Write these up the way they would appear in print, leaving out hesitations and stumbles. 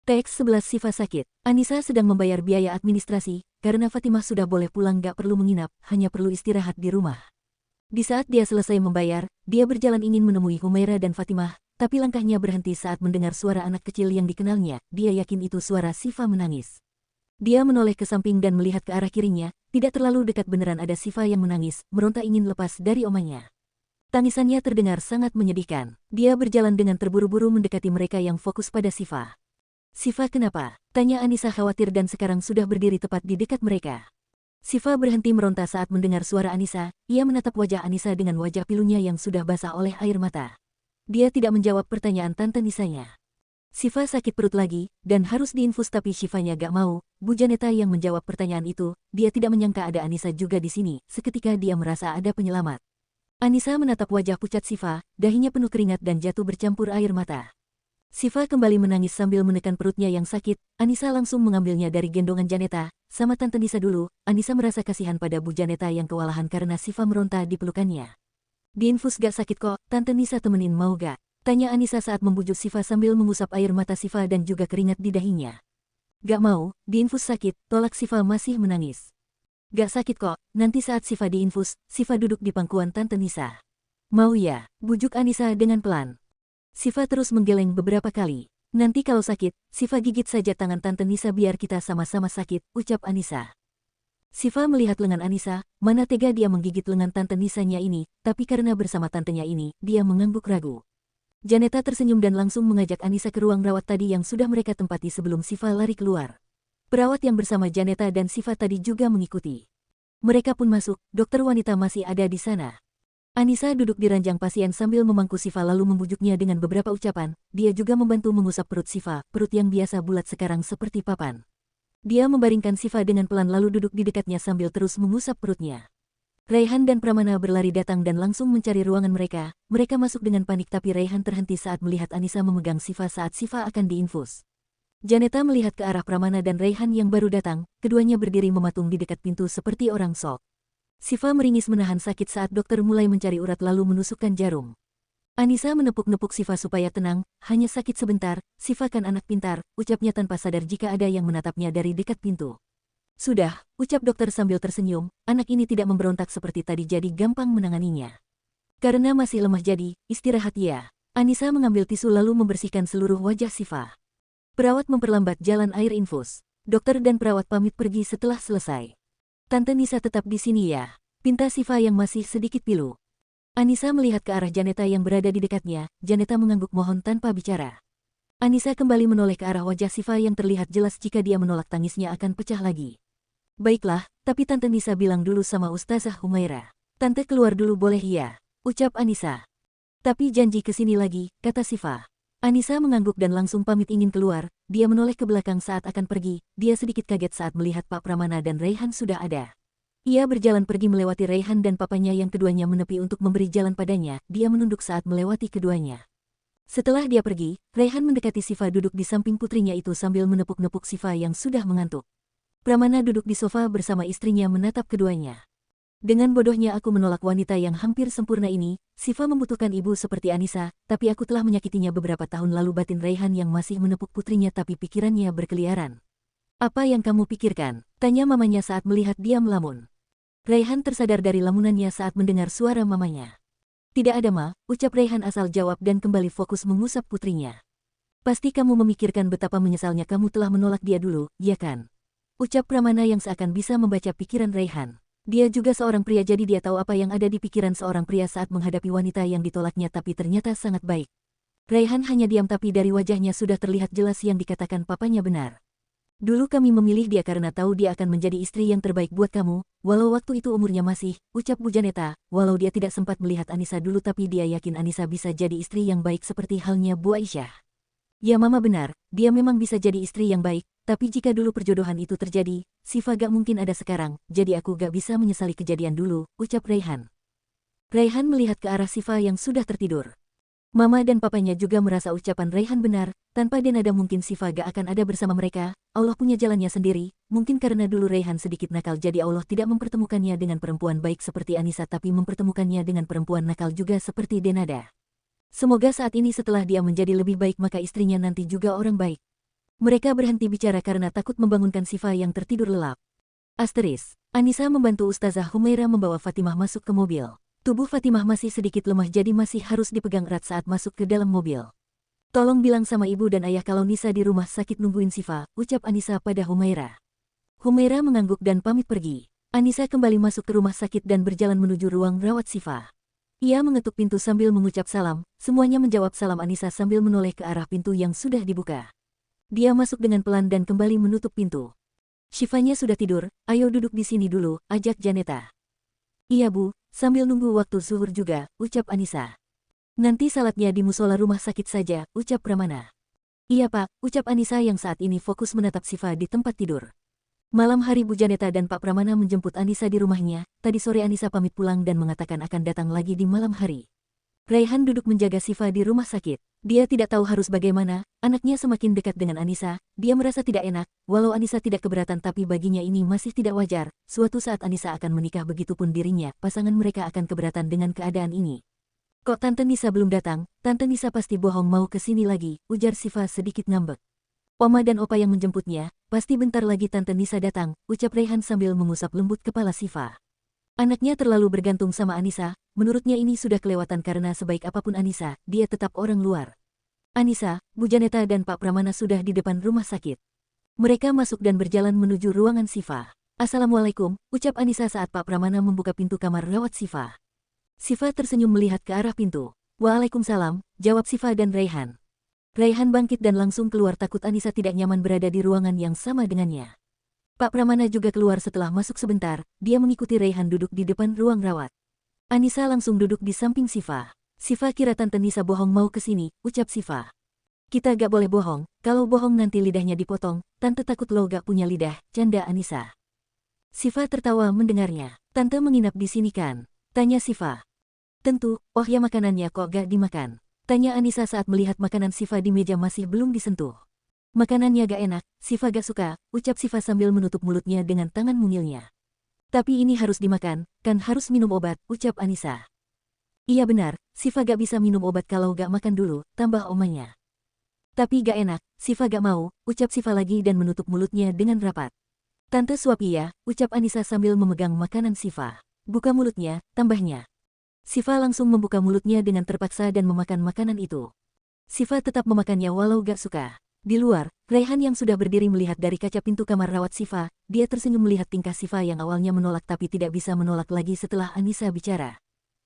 Teks 11 Sifa sakit. Anissa sedang membayar biaya administrasi, karena Fatimah sudah boleh pulang gak perlu menginap, hanya perlu istirahat di rumah. Di saat dia selesai membayar, dia berjalan ingin menemui Humaira dan Fatimah, tapi langkahnya berhenti saat mendengar suara anak kecil yang dikenalnya, dia yakin itu suara Sifa menangis. Dia menoleh ke samping dan melihat ke arah kirinya, tidak terlalu dekat beneran ada Sifa yang menangis, meronta ingin lepas dari omanya. Tangisannya terdengar sangat menyedihkan. Dia berjalan dengan terburu-buru mendekati mereka yang fokus pada Sifa. Sifa kenapa? Tanya Anissa khawatir dan sekarang sudah berdiri tepat di dekat mereka. Sifa berhenti meronta saat mendengar suara Anissa, ia menatap wajah Anissa dengan wajah pilunya yang sudah basah oleh air mata. Dia tidak menjawab pertanyaan Tante Nisanya. Sifa sakit perut lagi, dan harus diinfus tapi Shifanya gak mau. Bu Janeta yang menjawab pertanyaan itu, dia tidak menyangka ada Anissa juga di sini, seketika dia merasa ada penyelamat. Anissa menatap wajah pucat Sifa, dahinya penuh keringat dan jatuh bercampur air mata. Sifa kembali menangis sambil menekan perutnya yang sakit. Anissa langsung mengambilnya dari gendongan Janeta. Sama Tante Nisa dulu, Anissa merasa kasihan pada Bu Janeta yang kewalahan karena Sifa meronta di pelukannya. Diinfus gak sakit kok, Tante Nisa temenin mau gak? Tanya Anissa saat membujuk Sifa sambil mengusap air mata Sifa dan juga keringat di dahinya. Gak mau, diinfus sakit, tolak Sifa masih menangis. Gak sakit kok, nanti saat Sifa diinfus, Sifa duduk di pangkuan Tante Nisa. Mau ya, bujuk Anissa dengan pelan. Sifa terus menggeleng beberapa kali. Nanti kalau sakit, Sifa gigit saja tangan Tante Nisa biar kita sama-sama sakit, ucap Anissa. Sifa melihat lengan Anissa, mana tega dia menggigit lengan Tante Nisanya ini, tapi karena bersama tantenya ini, dia mengangguk ragu. Janeta tersenyum dan langsung mengajak Anissa ke ruang rawat tadi yang sudah mereka tempati sebelum Sifa lari keluar. Perawat yang bersama Janeta dan Sifa tadi juga mengikuti. Mereka pun masuk, dokter wanita masih ada di sana. Anissa duduk di ranjang pasien sambil memangku Sifa lalu membujuknya dengan beberapa ucapan. Dia juga membantu mengusap perut Sifa, perut yang biasa bulat sekarang seperti papan. Dia membaringkan Sifa dengan pelan lalu duduk di dekatnya sambil terus mengusap perutnya. Raihan dan Pramana berlari datang dan langsung mencari ruangan mereka. Mereka masuk dengan panik tapi Raihan terhenti saat melihat Anissa memegang Sifa saat Sifa akan diinfus. Janeta melihat ke arah Pramana dan Raihan yang baru datang, keduanya berdiri mematung di dekat pintu seperti orang shock. Sifa meringis menahan sakit saat dokter mulai mencari urat lalu menusukkan jarum. Anissa menepuk-nepuk Sifa supaya tenang, hanya sakit sebentar, Sifa kan anak pintar, ucapnya tanpa sadar jika ada yang menatapnya dari dekat pintu. Sudah, ucap dokter sambil tersenyum, anak ini tidak memberontak seperti tadi jadi gampang menanganinya. Karena masih lemah jadi, istirahat ya. Anissa mengambil tisu lalu membersihkan seluruh wajah Sifa. Perawat memperlambat jalan air infus. Dokter dan perawat pamit pergi setelah selesai. Tante Nisa tetap di sini ya, pinta Sifa yang masih sedikit pilu. Anissa melihat ke arah Janeta yang berada di dekatnya, Janeta mengangguk mohon tanpa bicara. Anissa kembali menoleh ke arah wajah Sifa yang terlihat jelas jika dia menolak tangisnya akan pecah lagi. Baiklah, tapi Tante Nisa bilang dulu sama Ustazah Humaira. Tante keluar dulu boleh ya, ucap Anissa. Tapi janji kesini lagi, kata Sifa. Anissa mengangguk dan langsung pamit ingin keluar, dia menoleh ke belakang saat akan pergi, dia sedikit kaget saat melihat Pak Pramana dan Raihan sudah ada. Ia berjalan pergi melewati Raihan dan papanya yang keduanya menepi untuk memberi jalan padanya, dia menunduk saat melewati keduanya. Setelah dia pergi, Raihan mendekati Sifa duduk di samping putrinya itu sambil menepuk-nepuk Sifa yang sudah mengantuk. Pramana duduk di sofa bersama istrinya menatap keduanya. Dengan bodohnya aku menolak wanita yang hampir sempurna ini, Sifa membutuhkan ibu seperti Anissa, tapi aku telah menyakitinya beberapa tahun lalu batin Raihan yang masih menepuk putrinya tapi pikirannya berkeliaran. Apa yang kamu pikirkan? Tanya mamanya saat melihat dia melamun. Raihan tersadar dari lamunannya saat mendengar suara mamanya. Tidak ada ma, ucap Raihan asal jawab dan kembali fokus mengusap putrinya. Pasti kamu memikirkan betapa menyesalnya kamu telah menolak dia dulu, ya kan? Ucap Pramana yang seakan bisa membaca pikiran Raihan. Dia juga seorang pria jadi dia tahu apa yang ada di pikiran seorang pria saat menghadapi wanita yang ditolaknya tapi ternyata sangat baik. Raihan hanya diam tapi dari wajahnya sudah terlihat jelas yang dikatakan papanya benar. Dulu kami memilih dia karena tahu dia akan menjadi istri yang terbaik buat kamu, walau waktu itu umurnya masih, ucap Bu Janeta, walau dia tidak sempat melihat Anissa dulu tapi dia yakin Anissa bisa jadi istri yang baik seperti halnya Bu Aisyah. Ya mama benar, dia memang bisa jadi istri yang baik, tapi jika dulu perjodohan itu terjadi, Sifa gak mungkin ada sekarang, jadi aku gak bisa menyesali kejadian dulu, ucap Raihan. Raihan melihat ke arah Sifa yang sudah tertidur. Mama dan papanya juga merasa ucapan Raihan benar, tanpa Denada mungkin Sifa gak akan ada bersama mereka, Allah punya jalannya sendiri, mungkin karena dulu Raihan sedikit nakal jadi Allah tidak mempertemukannya dengan perempuan baik seperti Anissa tapi mempertemukannya dengan perempuan nakal juga seperti Denada. Semoga saat ini setelah dia menjadi lebih baik maka istrinya nanti juga orang baik. Mereka berhenti bicara karena takut membangunkan Sifa yang tertidur lelap. Anisa membantu Ustazah Humaira membawa Fatimah masuk ke mobil. Tubuh Fatimah masih sedikit lemah jadi masih harus dipegang erat saat masuk ke dalam mobil. Tolong bilang sama ibu dan ayah kalau Nisa di rumah sakit nungguin Sifa, ucap Anisa pada Humaira. Humaira mengangguk dan pamit pergi. Anisa kembali masuk ke rumah sakit dan berjalan menuju ruang rawat Sifa. Ia mengetuk pintu sambil mengucap salam, semuanya menjawab salam Anisa sambil menoleh ke arah pintu yang sudah dibuka. Dia masuk dengan pelan dan kembali menutup pintu. Shifanya sudah tidur, ayo duduk di sini dulu, ajak Janeta. Iya bu, sambil nunggu waktu zuhur juga, ucap Anisa. Nanti salatnya di musola rumah sakit saja, ucap Pramana. Iya pak, ucap Anisa yang saat ini fokus menatap Sifa di tempat tidur. Malam hari Bu Janeta dan Pak Pramana menjemput Anisa di rumahnya, tadi sore Anisa pamit pulang dan mengatakan akan datang lagi di malam hari. Raihan duduk menjaga Sifa di rumah sakit. Dia tidak tahu harus bagaimana, anaknya semakin dekat dengan Anisa, dia merasa tidak enak, walau Anisa tidak keberatan tapi baginya ini masih tidak wajar, suatu saat Anisa akan menikah begitupun dirinya, pasangan mereka akan keberatan dengan keadaan ini. Kok Tante Nisa belum datang? Tante Nisa pasti bohong mau ke sini lagi, ujar Sifa sedikit ngambek. Oma dan Opa yang menjemputnya, pasti bentar lagi Tante Nisa datang, ucap Raihan sambil mengusap lembut kepala Sifa. Anaknya terlalu bergantung sama Anisa, menurutnya ini sudah kelewatan karena sebaik apapun Anisa, dia tetap orang luar. Anisa, Bu Janeta dan Pak Pramana sudah di depan rumah sakit. Mereka masuk dan berjalan menuju ruangan Sifa. Assalamualaikum, ucap Anisa saat Pak Pramana membuka pintu kamar rawat Sifa. Sifa tersenyum melihat ke arah pintu. Waalaikumsalam, jawab Sifa dan Raihan. Raihan bangkit dan langsung keluar takut Anisa tidak nyaman berada di ruangan yang sama dengannya. Pak Pramana juga keluar setelah masuk sebentar, dia mengikuti Raihan duduk di depan ruang rawat. Anisa langsung duduk di samping Sifa. Sifa kira Tante Nisa bohong mau ke sini, ucap Sifa. Kita gak boleh bohong, kalau bohong nanti lidahnya dipotong, Tante takut lo gak punya lidah, canda Anisa. Sifa tertawa mendengarnya. Tante menginap di sini kan? Tanya Sifa. Tentu, oh ya makanannya kok gak dimakan? Tanya Anisa saat melihat makanan Sifa di meja masih belum disentuh. Makanannya gak enak, Sifa gak suka, ucap Sifa sambil menutup mulutnya dengan tangan mungilnya. Tapi ini harus dimakan, kan harus minum obat, ucap Anisa. Iya benar, Sifa gak bisa minum obat kalau gak makan dulu, tambah omanya. Tapi gak enak, Sifa gak mau, ucap Sifa lagi dan menutup mulutnya dengan rapat. Tante suap iya, ucap Anisa sambil memegang makanan Sifa. Buka mulutnya, tambahnya. Sifa langsung membuka mulutnya dengan terpaksa dan memakan makanan itu. Sifa tetap memakannya walau gak suka. Di luar, Raihan yang sudah berdiri melihat dari kaca pintu kamar rawat Sifa, dia tersenyum melihat tingkah Sifa yang awalnya menolak tapi tidak bisa menolak lagi setelah Anisa bicara.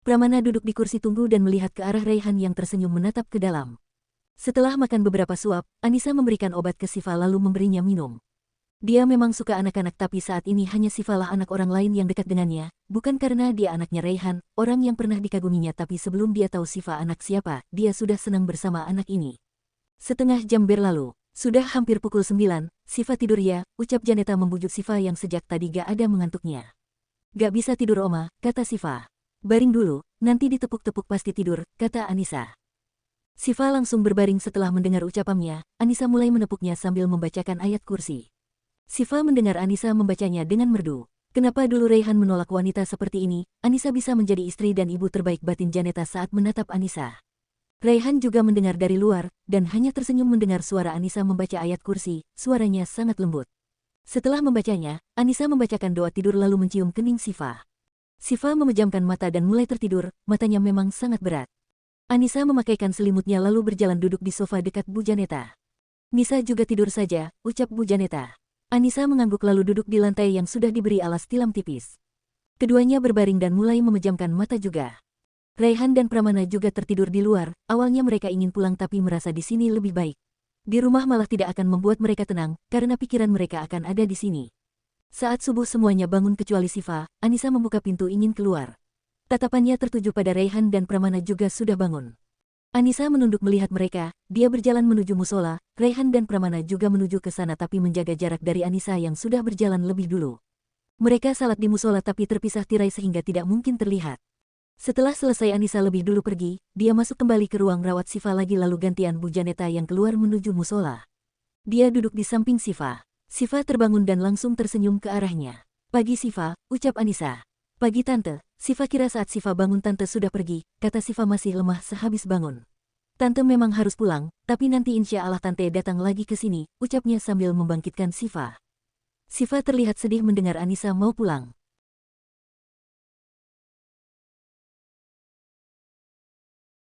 Pramana duduk di kursi tunggu dan melihat ke arah Raihan yang tersenyum menatap ke dalam. Setelah makan beberapa suap, Anisa memberikan obat ke Sifa lalu memberinya minum. Dia memang suka anak-anak tapi saat ini hanya Sifa lah anak orang lain yang dekat dengannya, bukan karena dia anaknya Raihan, orang yang pernah dikaguminya tapi sebelum dia tahu Sifa anak siapa, dia sudah senang bersama anak ini. Setengah jam berlalu, sudah hampir pukul 9, Sifa tidur ya, ucap Janeta membujuk Sifa yang sejak tadi gak ada mengantuknya. Gak bisa tidur Oma, kata Sifa. Baring dulu, nanti ditepuk-tepuk pasti tidur, kata Anisa. Sifa langsung berbaring setelah mendengar ucapannya, Anisa mulai menepuknya sambil membacakan ayat kursi. Sifa mendengar Anisa membacanya dengan merdu. Kenapa dulu Raihan menolak wanita seperti ini, Anisa bisa menjadi istri dan ibu terbaik batin Janeta saat menatap Anisa. Raihan juga mendengar dari luar, dan hanya tersenyum mendengar suara Anisa membaca ayat kursi, suaranya sangat lembut. Setelah membacanya, Anisa membacakan doa tidur lalu mencium kening Sifa. Sifa memejamkan mata dan mulai tertidur, matanya memang sangat berat. Anisa memakaikan selimutnya lalu berjalan duduk di sofa dekat Bu Janeta. Nisa juga tidur saja, ucap Bu Janeta. Anisa mengangguk lalu duduk di lantai yang sudah diberi alas tilam tipis. Keduanya berbaring dan mulai memejamkan mata juga. Raihan dan Pramana juga tertidur di luar, awalnya mereka ingin pulang tapi merasa di sini lebih baik. Di rumah malah tidak akan membuat mereka tenang, karena pikiran mereka akan ada di sini. Saat subuh semuanya bangun kecuali Sifa, Anisa membuka pintu ingin keluar. Tatapannya tertuju pada Raihan dan Pramana juga sudah bangun. Anisa menunduk melihat mereka, dia berjalan menuju musola, Raihan dan Pramana juga menuju ke sana tapi menjaga jarak dari Anisa yang sudah berjalan lebih dulu. Mereka salat di musola tapi terpisah tirai sehingga tidak mungkin terlihat. Setelah selesai Anisa lebih dulu pergi, dia masuk kembali ke ruang rawat Sifa lagi lalu gantian Bu Janeta yang keluar menuju musola. Dia duduk di samping Sifa. Sifa terbangun dan langsung tersenyum ke arahnya. Pagi Sifa, ucap Anisa. Pagi Tante, Sifa kira saat Sifa bangun Tante sudah pergi, kata Sifa masih lemah sehabis bangun. Tante memang harus pulang, tapi nanti insya Allah Tante datang lagi ke sini, ucapnya sambil membangkitkan Siva. Siva terlihat sedih mendengar Anissa mau pulang.